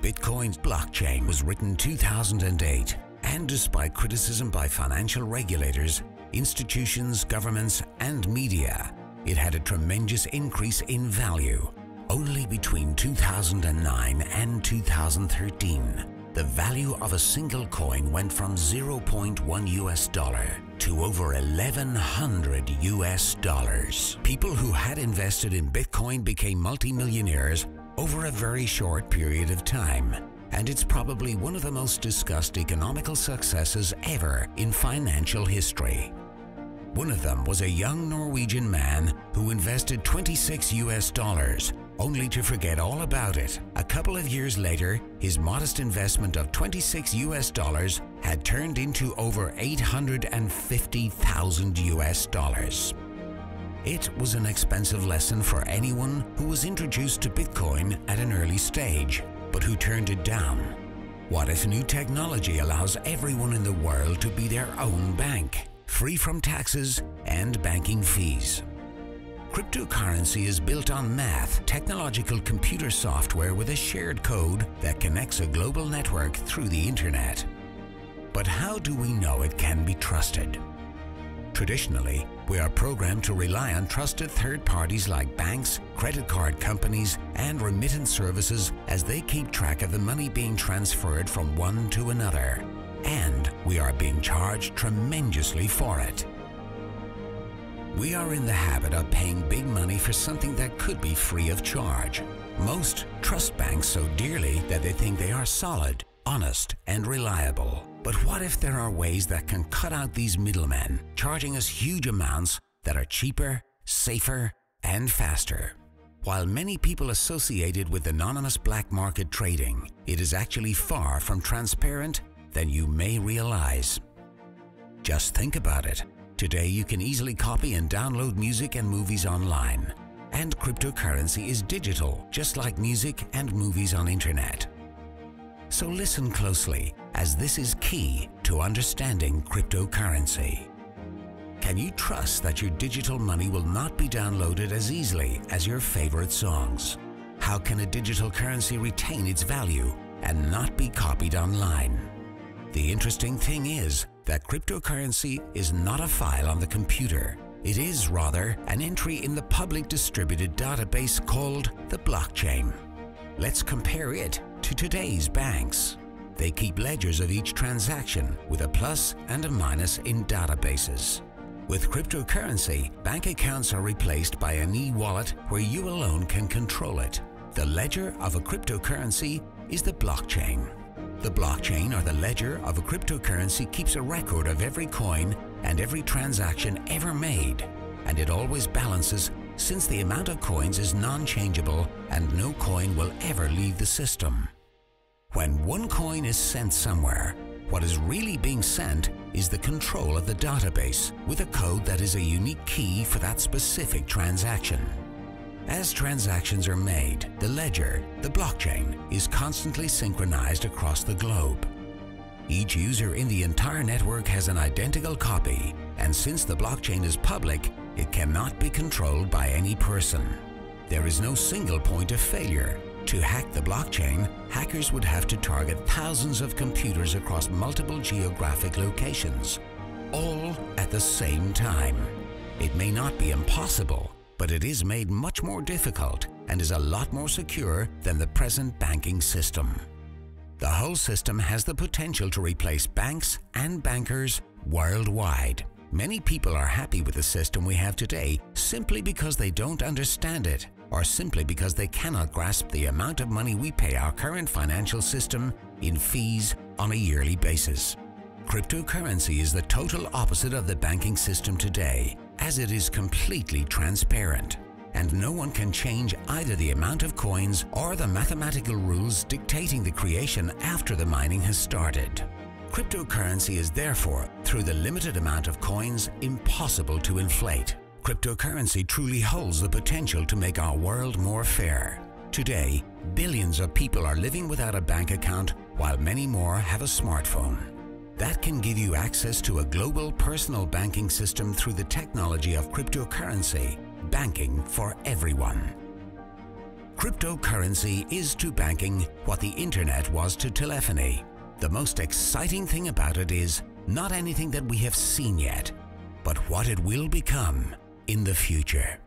Bitcoin's blockchain was written 2008, and despite criticism by financial regulators, institutions, governments, and media, it had a tremendous increase in value. Only between 2009 and 2013, the value of a single coin went from $0.1 to over $1,100. People who had invested in Bitcoin became multimillionaires over a very short period of time, and it's probably one of the most discussed economical successes ever in financial history. One of them was a young Norwegian man who invested $26 only to forget all about it. A couple of years later, his modest investment of $26 had turned into over $850,000. It was an expensive lesson for anyone who was introduced to Bitcoin at an early stage, but who turned it down. What if new technology allows everyone in the world to be their own bank, free from taxes and banking fees? Cryptocurrency is built on math, technological computer software with a shared code that connects a global network through the internet. But how do we know it can be trusted? Traditionally, we are programmed to rely on trusted third parties like banks, credit card companies, and remittance services as they keep track of the money being transferred from one to another. And we are being charged tremendously for it. We are in the habit of paying big money for something that could be free of charge. Most trust banks so dearly that they think they are solid, honest, and reliable. But what if there are ways that can cut out these middlemen, charging us huge amounts that are cheaper, safer, and faster? While many people associate it with anonymous black market trading, it is actually far from transparent than you may realize. Just think about it. Today you can easily copy and download music and movies online. And cryptocurrency is digital, just like music and movies on internet. So listen closely, as this is key to understanding cryptocurrency. Can you trust that your digital money will not be downloaded as easily as your favorite songs? How can a digital currency retain its value and not be copied online? The interesting thing is that cryptocurrency is not a file on the computer. It is rather an entry in the public distributed database called the blockchain. Let's compare it to today's banks. They keep ledgers of each transaction with a plus and a minus in databases. With cryptocurrency, bank accounts are replaced by an e-wallet where you alone can control it. The ledger of a cryptocurrency is the blockchain. The blockchain, or the ledger of a cryptocurrency, keeps a record of every coin and every transaction ever made, and it always balances since the amount of coins is non-changeable and no coin will ever leave the system. When one coin is sent somewhere, what is really being sent is the control of the database with a code that is a unique key for that specific transaction. As transactions are made, the ledger, the blockchain, is constantly synchronized across the globe. Each user in the entire network has an identical copy, and since the blockchain is public, it cannot be controlled by any person. There is no single point of failure. To hack the blockchain, hackers would have to target thousands of computers across multiple geographic locations, all at the same time. It may not be impossible, but it is made much more difficult and is a lot more secure than the present banking system. The whole system has the potential to replace banks and bankers worldwide. Many people are happy with the system we have today simply because they don't understand it, or simply because they cannot grasp the amount of money we pay our current financial system in fees on a yearly basis. Cryptocurrency is the total opposite of the banking system today, as it is completely transparent, and no one can change either the amount of coins or the mathematical rules dictating the creation after the mining has started. Cryptocurrency is therefore, through the limited amount of coins, impossible to inflate. Cryptocurrency truly holds the potential to make our world more fair. Today, billions of people are living without a bank account while many more have a smartphone. That can give you access to a global personal banking system through the technology of cryptocurrency, banking for everyone. Cryptocurrency is to banking what the internet was to telephony. The most exciting thing about it is not anything that we have seen yet, but what it will become in the future.